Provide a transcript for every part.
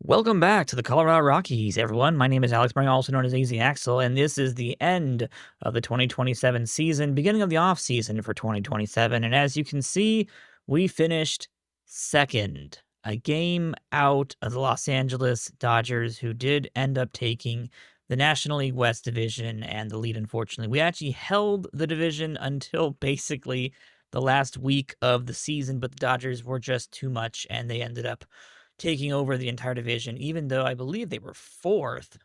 Welcome back to the Colorado Rockies, everyone. My name is Alex Murray, also known as AZ Axel, and this is the end of the 2027 season, beginning of the off season for 2027. And as you can see, we finished second, a game out of the Los Angeles Dodgers, who did end up taking the National League West division and the lead, unfortunately. We actually held the division until basically the last week of the season, but the Dodgers were just too much, and they ended up taking over the entire division, even though I believe they were fourth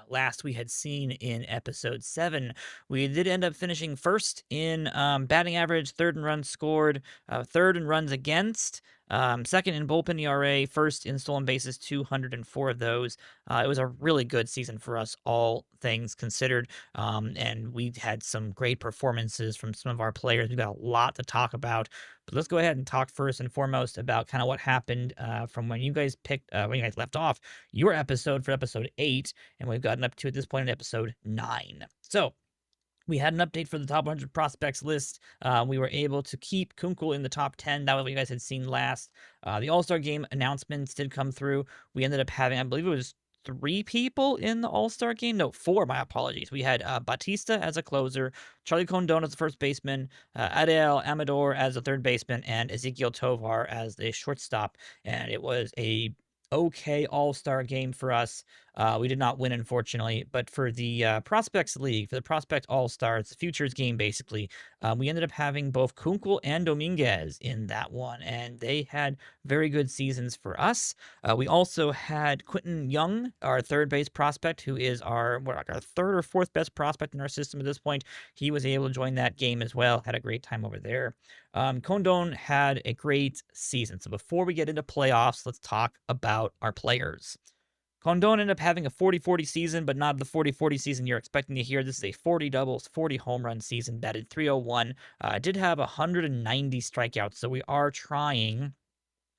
last we had seen in episode 7. We did end up finishing first in batting average, third in runs scored, third in runs against, second in bullpen ERA, first in stolen bases, 204 of those. It was a really good season for us, all things considered, and we had some great performances from some of our players. We've got a lot to talk about. But let's go ahead and talk first and foremost about kind of what happened from when you guys when you guys left off your episode for episode 8, and we've gotten up to at this point in episode 9. So we had an update for the top 100 prospects list. We were able to keep Kunkel in the top 10. That was what you guys had seen last. The All-Star Game announcements did come through. We ended up having, I believe it was 3 people in the All-Star Game. No, 4, my apologies. We had Batista as a closer, Charlie Condon as the first baseman, Adel Amador as a third baseman, and Ezequiel Tovar as the shortstop. And it was a okay All-Star game for us. We did not win, unfortunately, but for the Prospects League, for the Prospect All-Stars, the Futures game, basically, we ended up having both Kunkel and Dominguez in that one, and they had very good seasons for us. We also had Quentin Young, our third base prospect, who is our third or fourth best prospect in our system at this point. He was able to join that game as well, had a great time over there. Condon had a great season. So before we get into playoffs, let's talk about our players. Condon ended up having a 40-40 season, but not the 40-40 season you're expecting to hear. This is a 40 doubles, 40 home run season, batted 301. Did have 190 strikeouts, so we are trying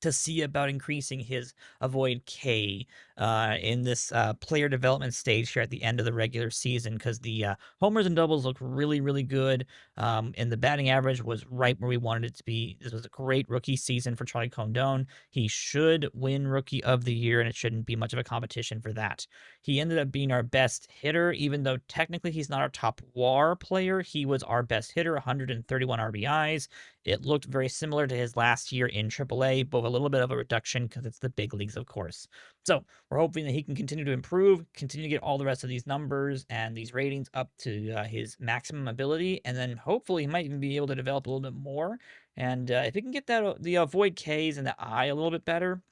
to see about increasing his avoid K in this player development stage here at the end of the regular season, because the homers and doubles look really, really good, and the batting average was right where we wanted it to be. This was a great rookie season for Charlie Condon. He should win Rookie of the Year, and it shouldn't be much of a competition for that. He ended up being our best hitter, even though technically he's not our top WAR player. He was our best hitter, 131 RBIs. It looked very similar to his last year in AAA, but with a little bit of a reduction because it's the big leagues, of course. So we're hoping that he can continue to improve, continue to get all the rest of these numbers and these ratings up to his maximum ability, and then hopefully he might even be able to develop a little bit more. And if he can get that the avoid Ks and the eye a little bit better,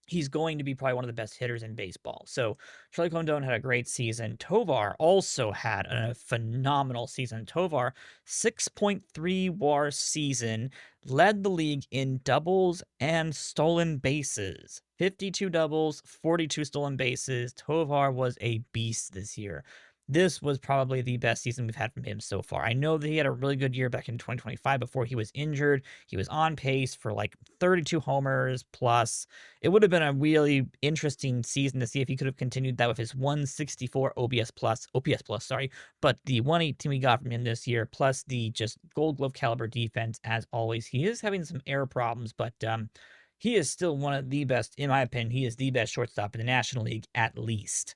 he's going to be probably one of the best hitters in baseball. So Charlie Condon had a great season. Tovar also had a phenomenal season. Tovar, 6.3 WAR season, led the league in doubles and stolen bases. 52 doubles, 42 stolen bases. Tovar was a beast this year. This was probably the best season we've had from him so far. I know that he had a really good year back in 2025 before he was injured. He was on pace for like 32 homers plus. It would have been a really interesting season to see if he could have continued that with his 164 OPS plus, sorry, but the 118 we got from him this year, plus the just Gold Glove caliber defense, as always. He is having some error problems, but he is still one of the best, in my opinion. He is the best shortstop in the National League, at least.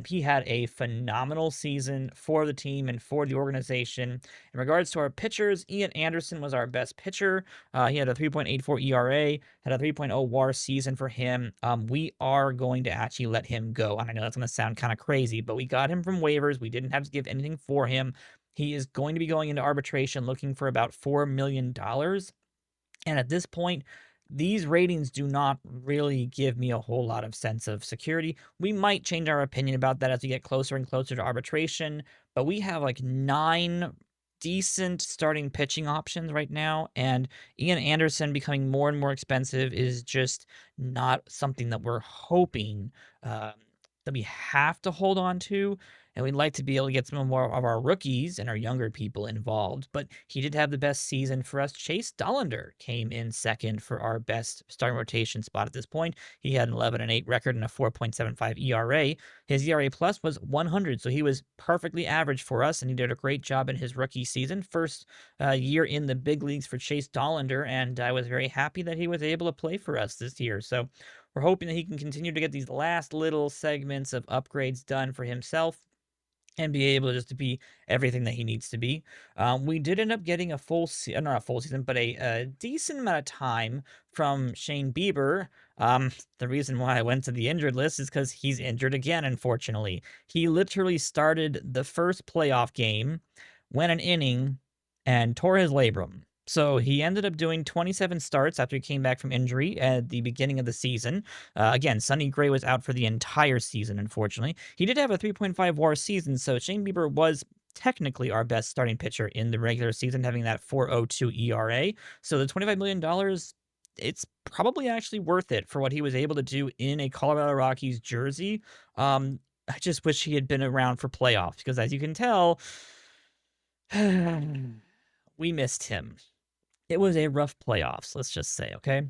He had a phenomenal season for the team and for the organization. In regards to our pitchers, Ian Anderson was our best pitcher. He had a 3.84 ERA, had a 3.0 WAR season for him. We are going to actually let him go. And I know that's going to sound kind of crazy, but we got him from waivers. We didn't have to give anything for him. He is going to be going into arbitration looking for about $4 million. And at this point, these ratings do not really give me a whole lot of sense of security. We might change our opinion about that as we get closer and closer to arbitration, but we have like 9 decent starting pitching options right now, and Ian Anderson becoming more and more expensive is just not something that we're hoping that we have to hold on to. And we'd like to be able to get some more of our rookies and our younger people involved. But he did have the best season for us. Chase Dollander came in second for our best starting rotation spot at this point. He had an 11-8 record and a 4.75 ERA. His ERA plus was 100, so he was perfectly average for us, and he did a great job in his rookie season. First year in the big leagues for Chase Dollander, and I was very happy that he was able to play for us this year. So We're hoping that he can continue to get these last little segments of upgrades done for himself and be able just to be everything that he needs to be. We did end up getting a not a full season, but a decent amount of time from Shane Bieber. The reason why I went to the injured list is because he's injured again, unfortunately. He literally started the first playoff game, went an inning, and tore his labrum. So he ended up doing 27 starts after he came back from injury at the beginning of the season. Again, Sonny Gray was out for the entire season, unfortunately. He did have a 3.5 WAR season, so Shane Bieber was technically our best starting pitcher in the regular season, having that 4.02 ERA. So the $25 million, it's probably actually worth it for what he was able to do in a Colorado Rockies jersey. I just wish he had been around for playoffs because, as you can tell, we missed him. It was a rough playoffs, let's just say, okay?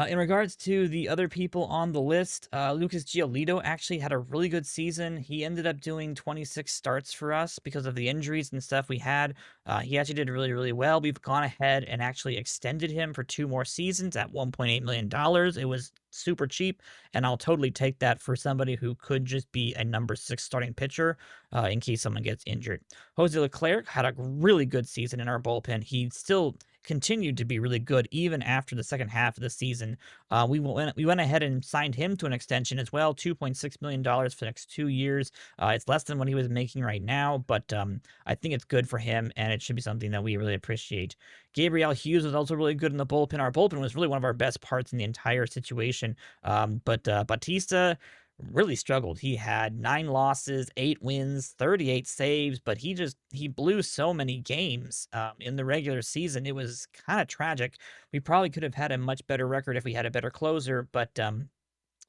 In regards to the other people on the list, Lucas Giolito actually had a really good season. He ended up doing 26 starts for us because of the injuries and stuff we had. He actually did really, really well. We've gone ahead and actually extended him for 2 more seasons at $1.8 million. It was super cheap, and I'll totally take that for somebody who could just be a number 6 starting pitcher in case someone gets injured. Jose Leclerc had a really good season in our bullpen. He still continued to be really good even after the second half of the season. We went ahead and signed him to an extension as well, $2.6 million for the next 2 years. It's less than what he was making right now, but I think it's good for him, and it should be something that we really appreciate. Gabriel Hughes was also really good in the bullpen. Our bullpen was really one of our best parts in the entire situation. But Batista really struggled. He had 9 losses, 8 wins, 38 saves, but he blew so many games in the regular season. It was kind of tragic. We probably could have had a much better record if we had a better closer, but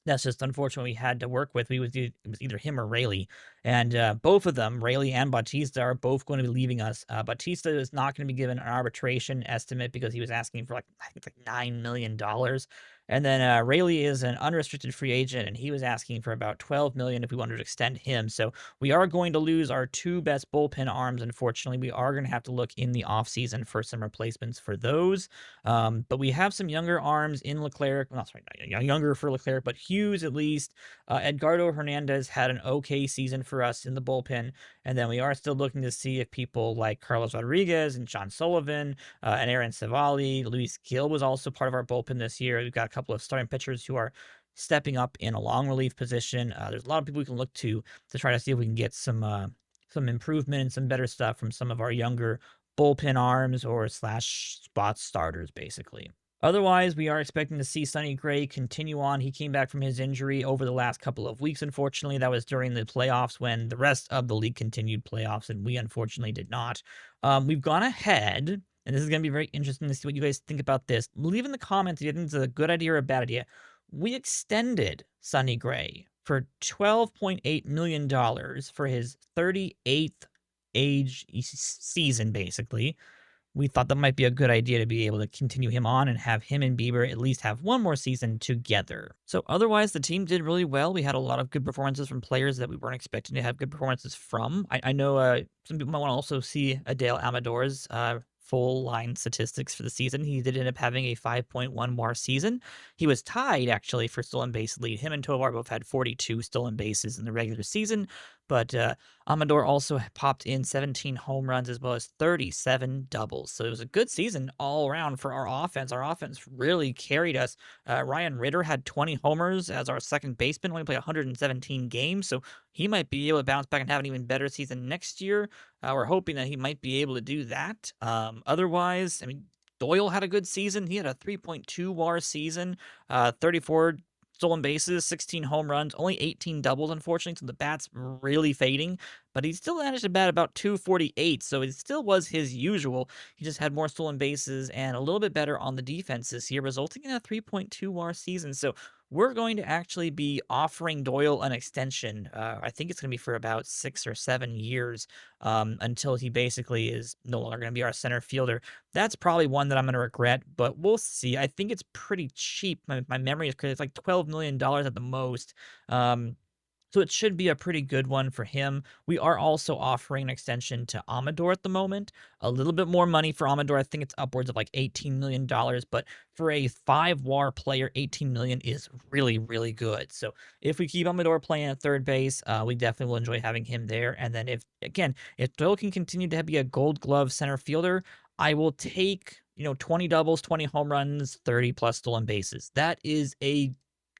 that's just unfortunate we had to work with. It was either him or Rayleigh, and both of them, Rayleigh and Bautista, are both going to be leaving us. Bautista is not going to be given an arbitration estimate because he was asking for I think it's like $9 million, and then Rayleigh is an unrestricted free agent, and he was asking for about $12 million if we wanted to extend him. So we are going to lose our 2 best bullpen arms. Unfortunately, we are going to have to look in the offseason for some replacements for those. But we have some younger arms in Leclerc. Well, sorry, not younger for Leclerc, but Hughes at least. Edgardo Hernandez had an okay season for us in the bullpen. And then we are still looking to see if people like Carlos Rodriguez and John Sullivan and Aaron Savali, Luis Gil was also part of our bullpen this year. We've got a couple of starting pitchers who are stepping up in a long relief position. There's a lot of people we can look to try to see if we can get some improvement and some better stuff from some of our younger bullpen arms or slash spot starters, basically. Otherwise, we are expecting to see Sonny Gray continue on. He came back from his injury over the last couple of weeks, unfortunately. That was during the playoffs when the rest of the league continued playoffs, and we unfortunately did not. We've gone ahead, and this is going to be very interesting to see what you guys think about this. Leave in the comments if you think it's a good idea or a bad idea. We extended Sonny Gray for $12.8 million for his 38th age season, basically. We thought that might be a good idea to be able to continue him on and have him and Bieber at least have one more season together. So otherwise, the team did really well. We had a lot of good performances from players that we weren't expecting to have good performances from. I know some people might want to also see Adele Amador's full line statistics for the season. He did end up having a 5.1 WAR season. He was tied actually for stolen base lead. Him and Tovar both had 42 stolen bases in the regular season, but Amador also popped in 17 home runs as well as 37 doubles. So it was a good season all around for our offense. Our offense really carried us. Ryan Ritter had 20 homers as our second baseman, only played 117 games. So he might be able to bounce back and have an even better season next year. We're hoping that he might be able to do that. Otherwise, I mean, Doyle had a good season. He had a 3.2 WAR season, 34 stolen bases, 16 home runs, only 18 doubles, unfortunately, so the bat's really fading, but he still managed to bat about 248, so it still was his usual. He just had more stolen bases and a little bit better on the defense this year, resulting in a 3.2 WAR season. So we're going to actually be offering Doyle an extension. I think it's going to be for about 6 or 7 years until he basically is no longer going to be our center fielder. That's probably one that I'm going to regret, but we'll see. I think it's pretty cheap. My memory is correct. It's like $12 million at the most. So it should be a pretty good one for him. We are also offering an extension to Amador at the moment. A little bit more money for Amador. I think it's upwards of like $18 million, but for a 5 WAR player, 18 million is really, really good. So if we keep Amador playing at third base, we definitely will enjoy having him there. And then if Doyle can continue to be a Gold Glove center fielder, I will take 20 doubles, 20 home runs, 30 plus stolen bases. That is a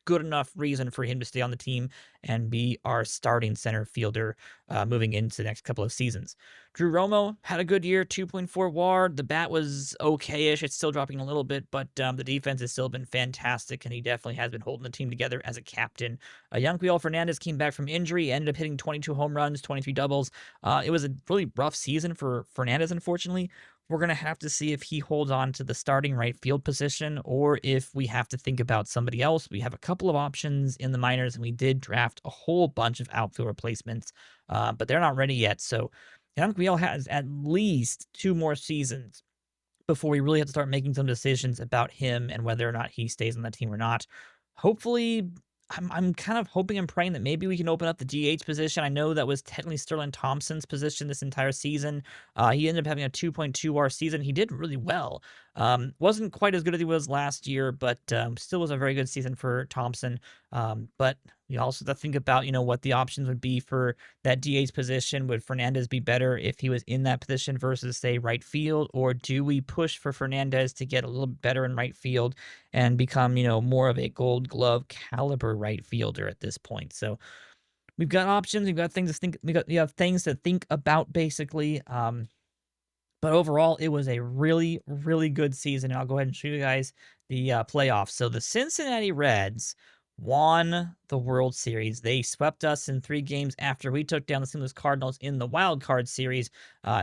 good enough reason for him to stay on the team and be our starting center fielder moving into the next couple of seasons. Drew Romo had a good year, 2.4 WAR. The bat was okay-ish. It's still dropping a little bit, but the defense has still been fantastic, and he definitely has been holding the team together as a captain. Yanquiel Fernandez came back from injury, ended up hitting 22 home runs, 23 doubles. It was a really rough season for Fernandez, unfortunately. We're going to have to see if he holds on to the starting right field position or if we have to think about somebody else. We have a couple of options in the minors, and we did draft a whole bunch of outfield replacements, but they're not ready yet. So Yanquiel has at least 2 more seasons before we really have to start making some decisions about him and whether or not he stays on the team or not. Hopefully, I'm kind of hoping and praying that maybe we can open up the DH position. I know that was technically Sterling Thompson's position this entire season. He ended up having a 2.2 WAR season. He did really well. Wasn't quite as good as he was last year, but still was a very good season for Thompson. But you also have to think about, what the options would be for that DH position. Would Fernandez be better if he was in that position versus, say, right field? Or do we push for Fernandez to get a little better in right field and become, more of a Gold Glove caliber right fielder at this point? So we've got options. We've got things to think. We have things to think about, basically. But overall, it was a really, really good season. I'll go ahead and show you guys the playoffs. So the Cincinnati Reds won the World Series. They swept us in 3 games after we took down the St. Louis Cardinals in the wild card series.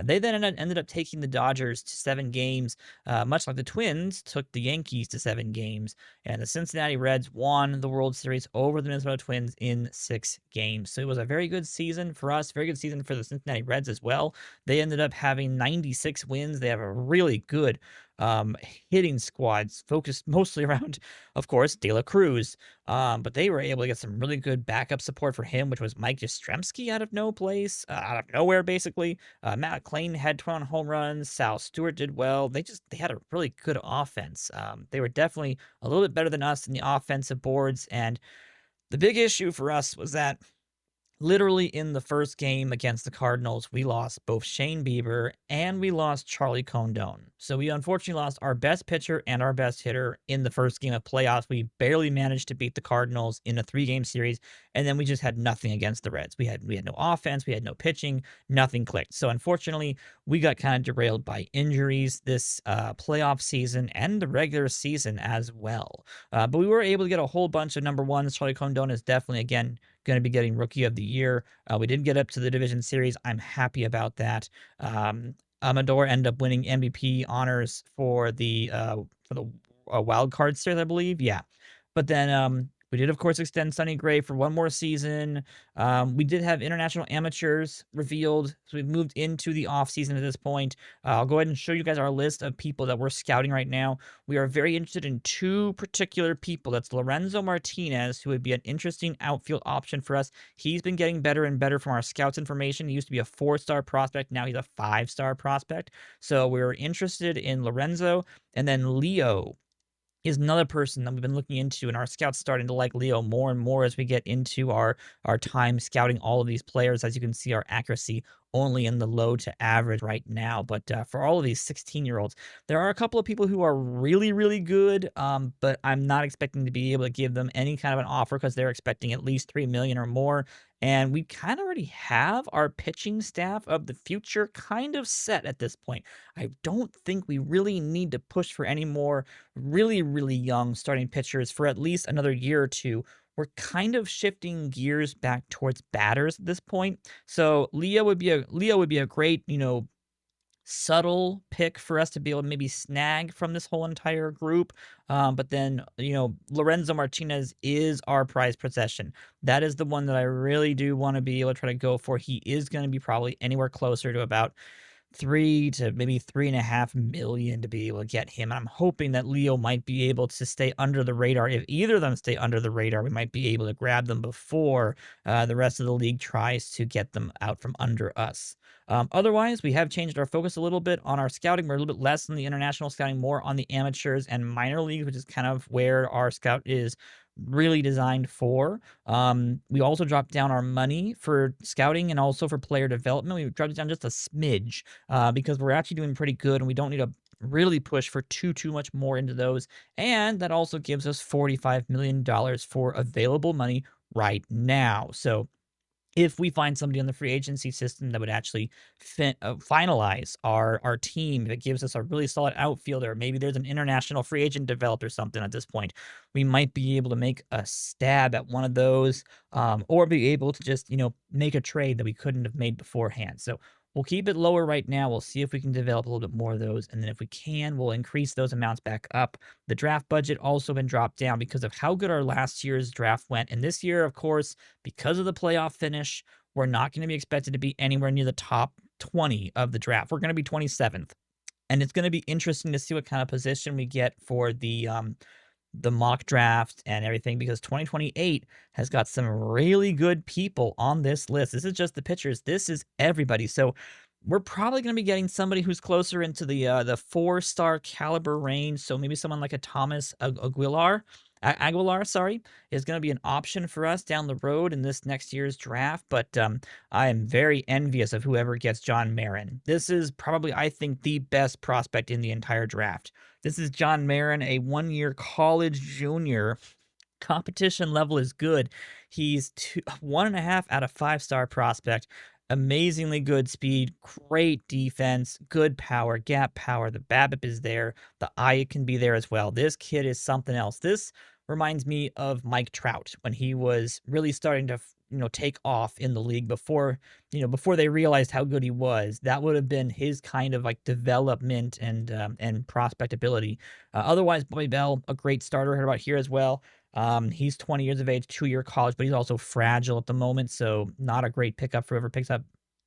They then ended up taking the Dodgers to 7 games, much like the Twins took the Yankees to 7 games. And the Cincinnati Reds won the World Series over the Minnesota Twins in 6 games. So it was a very good season for us, very good season for the Cincinnati Reds as well. They ended up having 96 wins. They have a really good hitting squads focused mostly around, of course, De La Cruz. But they were able to get some really good backup support for him, which was Mike Yastrzemski out of no place, out of nowhere, basically. Matt McClain had 21 home runs. Sal Stewart did well. They had a really good offense. They were definitely a little bit better than us in the offensive boards. And the big issue for us was that literally in the first game against the Cardinals, we lost both Shane Bieber and we lost Charlie Condon. So we unfortunately lost our best pitcher and our best hitter in the first game of playoffs. We barely managed to beat the Cardinals in a 3-game series, and then we just had nothing against the Reds. We had no offense, we had no pitching, nothing clicked. So unfortunately, we got kind of derailed by injuries this playoff season and the regular season as well. But we were able to get a whole bunch of number ones. Charlie Condon is definitely, again, going to be getting Rookie of the Year. We did get up to the division series. I'm happy about that. Amador ended up winning MVP honors for the wild card series, I believe. Yeah, but then we did, of course, extend Sonny Gray for 1 more season. We did have international amateurs revealed, so we've moved into the off season at this point. I'll go ahead and show you guys our list of people that we're scouting right now. We are very interested in 2 particular people. That's Lorenzo Martinez, who would be an interesting outfield option for us. He's been getting better and better from our scouts information. He used to be a 4-star prospect. Now he's a 5-star prospect. So we're interested in Lorenzo. And then Leo is another person that we've been looking into, and our scouts starting to like Leo more and more as we get into our time scouting all of these players. As you can see, our accuracy only in the low to average right now. But for all of these 16-year-olds, there are a couple of people who are really, really good, but I'm not expecting to be able to give them any kind of an offer because they're expecting at least $3 million or more. And we kind of already have our pitching staff of the future kind of set at this point. I don't think we really need to push for any more really, really young starting pitchers for at least another year or two. We're kind of shifting gears back towards batters at this point. So Leo would be a great, subtle pick for us to be able to maybe snag from this whole entire group. But then, Lorenzo Martinez is our prized possession. That is the one that I really do want to be able to try to go for. He is going to be probably anywhere closer to about 3 to maybe 3.5 million to be able to get him. And I'm hoping that Leo might be able to stay under the radar. If either of them stay under the radar, we might be able to grab them before the rest of the league tries to get them out from under us. Otherwise, we have changed our focus a little bit on our scouting. We're a little bit less on the international scouting, more on the amateurs and minor leagues, which is kind of where our scout is really designed for. We also dropped down our money for scouting and also for player development. We dropped it down just a smidge because we're actually doing pretty good and we don't need to really push for too much more into those. And that also gives us $45 million for available money right now. So if we find somebody on the free agency system that would actually finalize our team that gives us a really solid outfielder, maybe there's an international free agent developed or something at this point, we might be able to make a stab at one of those, or be able to just make a trade that we couldn't have made beforehand. So we'll keep it lower right now. We'll see if we can develop a little bit more of those, and then if we can, we'll increase those amounts back up. The draft budget also been dropped down because of how good our last year's draft went, and this year, of course, because of the playoff finish, we're not going to be expected to be anywhere near the top 20 of the draft. We're going to be 27th. And it's going to be interesting to see what kind of position we get for the mock draft and everything, because 2028 has got some really good people on this list. This is just the pitchers. This is everybody. So we're probably going to be getting somebody who's closer into the 4-star caliber range. So maybe someone like a Thomas Aguilar, sorry, is going to be an option for us down the road in this next year's draft. But I am very envious of whoever gets John Marin. This is probably, I think, the best prospect in the entire draft. This is John Marin, a one-year college junior. Competition level is good. He's 1.5 out of 5-star prospect. Amazingly good speed, great defense, good power, gap power. The BABIP is there. The eye can be there as well. This kid is something else. This reminds me of Mike Trout when he was really starting to take off in the league before they realized how good he was. That would have been his kind of like development and prospect ability. Otherwise, Bobby Bell, a great starter, heard about here as well. He's 20 years of age, 2-year college, but he's also fragile at the moment, so not a great pickup for whoever picks up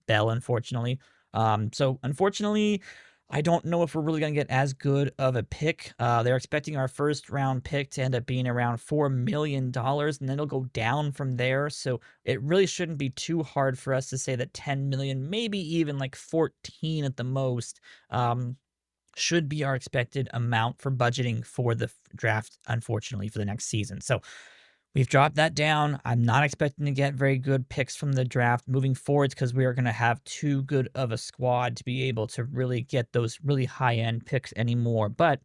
Bell, unfortunately. So unfortunately, I don't know if we're really going to get as good of a pick. They're expecting our first round pick to end up being around $4 million, and then it'll go down from there. So it really shouldn't be too hard for us to say that 10 million, maybe even like 14 at the most, should be our expected amount for budgeting for the draft, unfortunately, for the next season. So we've dropped that down. I'm not expecting to get very good picks from the draft moving forwards because we are going to have too good of a squad to be able to really get those really high-end picks anymore. But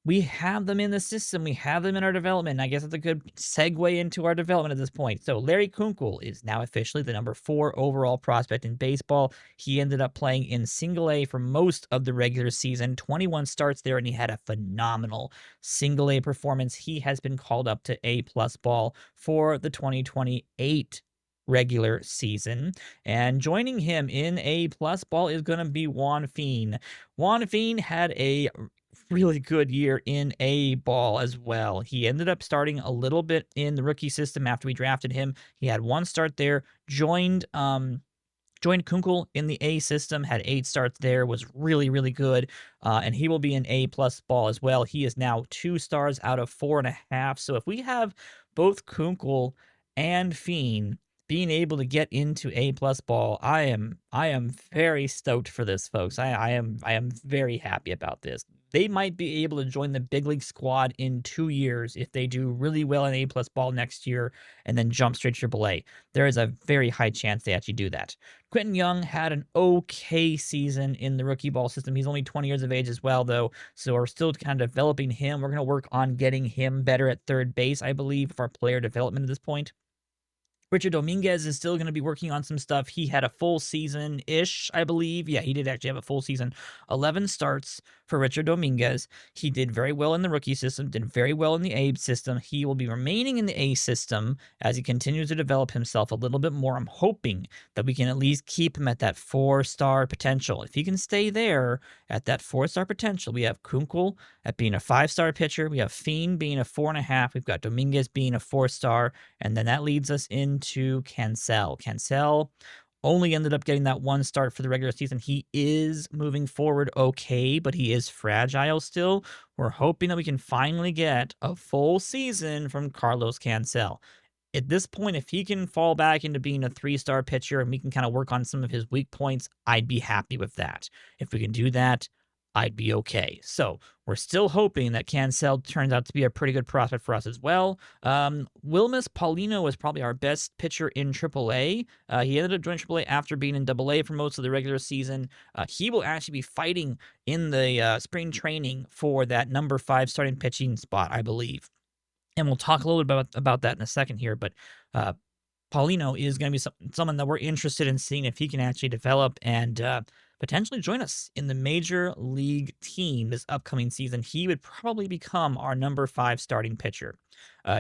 we have them in the system. We have them in our development. And I guess that's a good segue into our development at this point. So Larry Kunkel is now officially the number 4 overall prospect in baseball. He ended up playing in single A for most of the regular season, 21 starts there, and he had a phenomenal single A performance. He has been called up to A+ ball for the 2028 regular season. And joining him in A+ ball is going to be Juan Fien. Juan Fien had a really good year in A ball as well. He ended up starting a little bit in the rookie system after we drafted him. He had 1 start there, joined Kunkel in the A system, had 8 starts there, was really good, and he will be an A+ ball as well. He is now 2 stars out of 4.5. So if we have both Kunkel and Fien being able to get into A+ ball, I am very stoked for this, folks. I am very happy about this. They might be able to join the big league squad in 2 years if they do really well in A+ ball next year and then jump straight to AAA. There is a very high chance they actually do that. Quentin Young had an okay season in the rookie ball system. He's only 20 years of age as well, though, so we're still kind of developing him. We're going to work on getting him better at third base, I believe, for our player development at this point. Richard Dominguez is still going to be working on some stuff. He had a full season-ish, I believe. Yeah, he did actually have a full season. 11 starts for Richard Dominguez. He did very well in the rookie system, did very well in the A system. He will be remaining in the A system as he continues to develop himself a little bit more. I'm hoping that we can at least keep him at that 4-star potential. If he can stay there at that 4-star potential, we have Kunkel at being a 5-star pitcher. We have Fien being a 4.5. We've got Dominguez being a 4-star. And then that leads us into Cancel. Cancel, only ended up getting that one start for the regular season. He is moving forward okay, but he is fragile still. We're hoping that we can finally get a full season from Carlos Cancel. At this point, if he can fall back into being a three-star pitcher and we can kind of work on some of his weak points, I'd be happy with that. If we can do that, I'd be okay. So we're still hoping that Cancel turns out to be a pretty good prospect for us as well. Wilmus Paulino was probably our best pitcher in AAA. He ended up joining AAA after being in AA for most of the regular season. He will actually be fighting in the spring training for that number 5 starting pitching spot, I believe. And we'll talk a little bit about that in a second here, but uh, Paulino is going to be someone that we're interested in seeing if he can actually develop and potentially join us in the major league team this upcoming season. He would probably become our number 5 starting pitcher.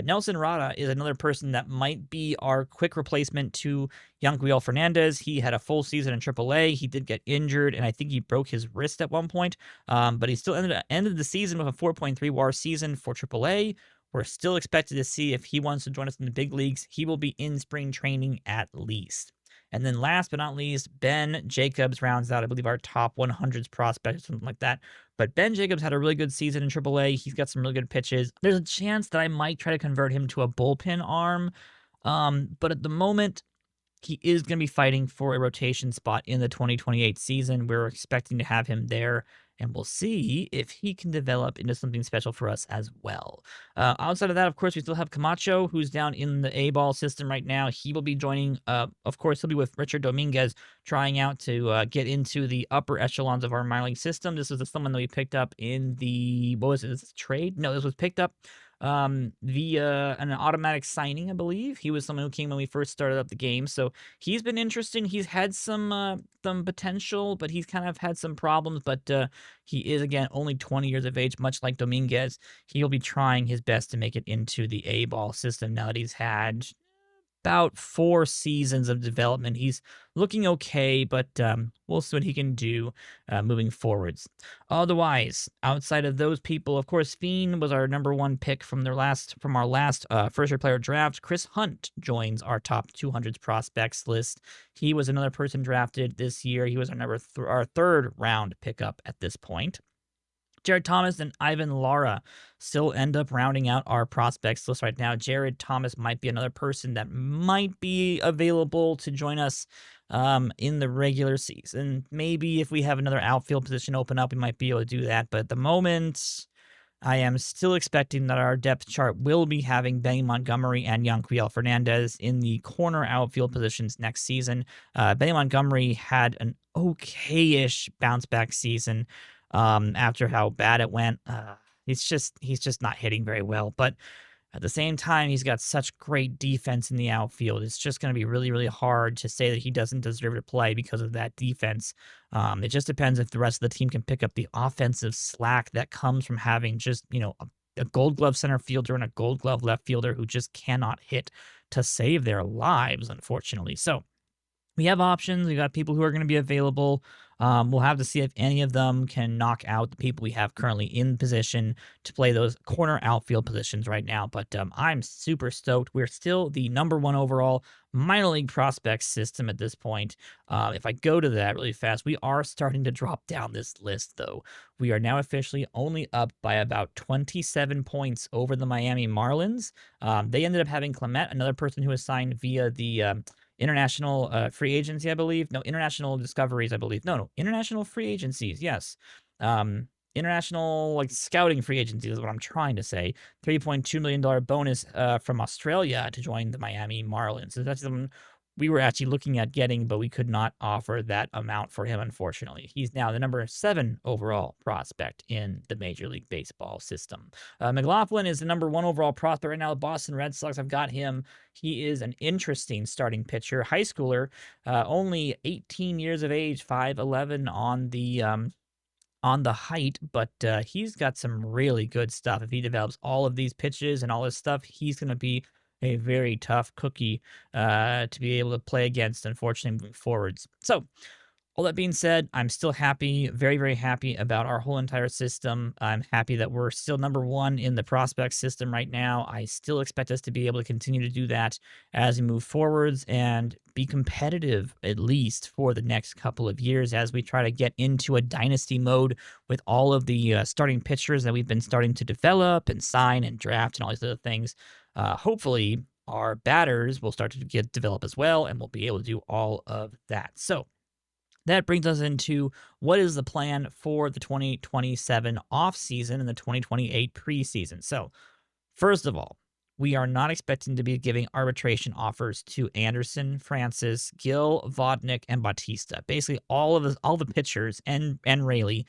Nelson Rada is another person that might be our quick replacement to Yanquiel Fernandez. He had a full season in AAA. He did get injured, and I think he broke his wrist at one point, but he still ended the season with a 4.3 WAR season for AAA. We're still expected to see if he wants to join us in the big leagues. He will be in spring training at least. And then last but not least, Ben Jacobs rounds out, I believe, our top 100s prospect or something like that. But Ben Jacobs had a really good season in AAA. He's got some really good pitches. There's a chance that I might try to convert him to a bullpen arm. But at the moment, he is going to be fighting for a rotation spot in the 2028 season. We're expecting to have him there, and we'll see if he can develop into something special for us as well. Outside of that, of course, we still have Camacho, who's down in the A-ball system right now. He will be joining, of course, he'll be with Richard Dominguez, trying out to get into the upper echelons of our minor league system. This is someone that we picked up in the, what was it, this trade? No, this was picked up via an automatic signing, I believe. He was someone who came when we first started up the game, so he's been interesting. He's had some potential, but he's kind of had some problems. But he is, again, only 20 years of age, much like Dominguez. He'll be trying his best to make it into the A-ball system now that he's had about 4 seasons of development. He's looking okay, but we'll see what he can do moving forwards. Otherwise, outside of those people, of course, Fiend was our number 1 pick from our last first-year player draft. Chris Hunt joins our top 200s prospects list. He was another person drafted this year. He was our third round pickup at this point. Jared Thomas and Ivan Lara still end up rounding out our prospects list right now. Jared Thomas might be another person that might be available to join us in the regular season. Maybe if we have another outfield position open up, we might be able to do that. But at the moment, I am still expecting that our depth chart will be having Benny Montgomery and Yanquiel Fernandez in the corner outfield positions next season. Benny Montgomery had an okay-ish bounce-back season after how bad it went. He's just not hitting very well. But at the same time, he's got such great defense in the outfield. It's just going to be really, really hard to say that he doesn't deserve to play because of that defense. It just depends if the rest of the team can pick up the offensive slack that comes from having just, a gold glove center fielder and a gold glove left fielder who just cannot hit to save their lives, unfortunately. So we have options. We got people who are going to be available. We'll have to see if any of them can knock out the people we have currently in position to play those corner outfield positions right now. But I'm super stoked. We're still the number 1 overall minor league prospect system at this point. If I go to that really fast, we are starting to drop down this list, though. We are now officially only up by about 27 points over the Miami Marlins. They ended up having Clement, another person who was signed via the international free agency, I believe. No, international discoveries, I believe. No, international free agencies. Yes. International scouting free agencies is what I'm trying to say. $3.2 million bonus from Australia to join the Miami Marlins. So that's something we were actually looking at getting, but we could not offer that amount for him, unfortunately. He's now the number 7 overall prospect in the Major League Baseball system. McLaughlin is the number 1 overall prospect right now. The Boston Red Sox have got him. He is an interesting starting pitcher, high schooler, only 18 years of age, 5'11" on the height, but he's got some really good stuff. If he develops all of these pitches and all this stuff, he's going to be a very tough cookie to be able to play against, unfortunately, moving forwards. So All that being said, I'm still happy, very, very happy about our whole entire system. I'm happy that we're still number one in the prospect system right now. I still expect us to be able to continue to do that as we move forwards and be competitive, at least for the next couple of years, as we try to get into a dynasty mode with all of the starting pitchers that we've been starting to develop and sign and draft and all these other things. Hopefully, our batters will start to get develop as well, and we'll be able to do all of that. So, that brings us into what is the plan for the 2027 offseason and the 2028 preseason. So, first of all, we are not expecting to be giving arbitration offers to Anderson, Francis, Gill, Vodnik, and Bautista. Basically, all the pitchers and Rayleigh,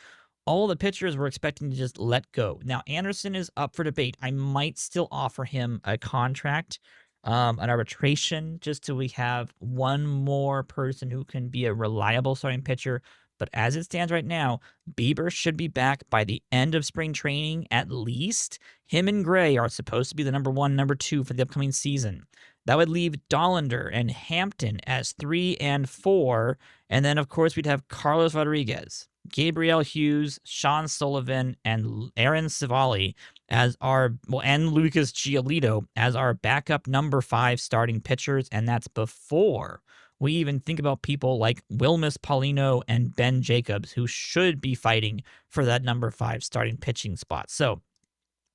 all the pitchers we're expecting to just let go. Now, Anderson is up for debate. I might still offer him a contract, an arbitration, just till we have one more person who can be a reliable starting pitcher. But as it stands right now, Bieber should be back by the end of spring training at least. Him and Gray are supposed to be the number one, number two for the upcoming season. That would leave Dollander and Hampton as 3 and 4. And then, of course, we'd have Carlos Rodriguez, Gabriel Hughes, Sean Sullivan, and Aaron Civali as our, well, and Lucas Giolito as our backup number 5 starting pitchers. And that's before we even think about people like Wilmus Paulino and Ben Jacobs, who should be fighting for that number 5 starting pitching spot. So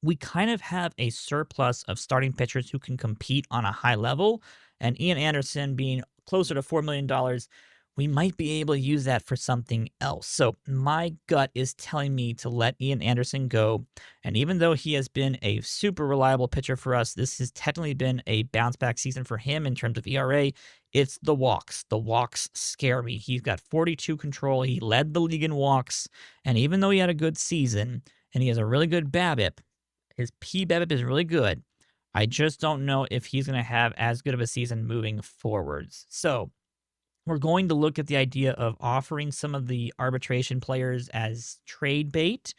we kind of have a surplus of starting pitchers who can compete on a high level. And Ian Anderson being closer to $4 million, we might be able to use that for something else. So my gut is telling me to let Ian Anderson go. And even though he has been a super reliable pitcher for us, this has technically been a bounce back season for him in terms of ERA. It's the walks. The walks scare me. He's got 42 control. He led the league in walks. And even though he had a good season and he has a really good BABIP, his PBABIP is really good. I just don't know if he's going to have as good of a season moving forwards. So we're going to look at the idea of offering some of the arbitration players as trade bait,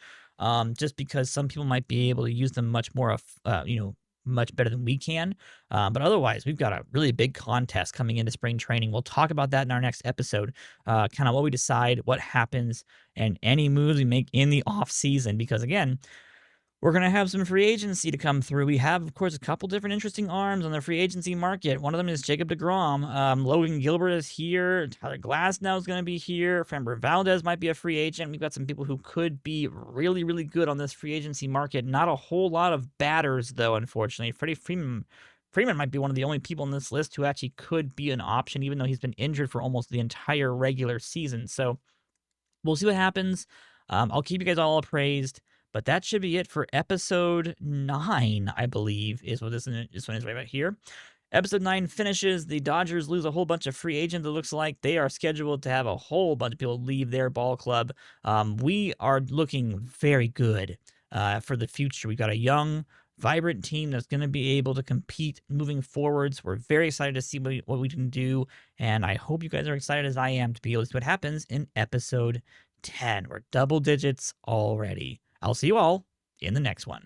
just because some people might be able to use them much more, much better than we can. But otherwise, we've got a really big contest coming into spring training. We'll talk about that in our next episode, kind of what we decide, what happens, and any moves we make in the off season. Because again, we're going to have some free agency to come through. We have, of course, a couple different interesting arms on the free agency market. One of them is Jacob deGrom. Logan Gilbert is here. Tyler Glasnow is going to be here. Framber Valdez might be a free agent. We've got some people who could be really, really good on this free agency market. Not a whole lot of batters, though, unfortunately. Freddie Freeman might be one of the only people on this list who actually could be an option, even though he's been injured for almost the entire regular season. So we'll see what happens. I'll keep you guys all appraised. But that should be it for episode 9, I believe, is what this one is right about here. Episode 9 finishes. The Dodgers lose a whole bunch of free agents, it looks like. They are scheduled to have a whole bunch of people leave their ball club. We are looking very good for the future. We've got a young, vibrant team that's going to be able to compete moving forwards. We're very excited to see what we can do, and I hope you guys are excited as I am to be able to see what happens in episode 10. We're double digits already. I'll see you all in the next one.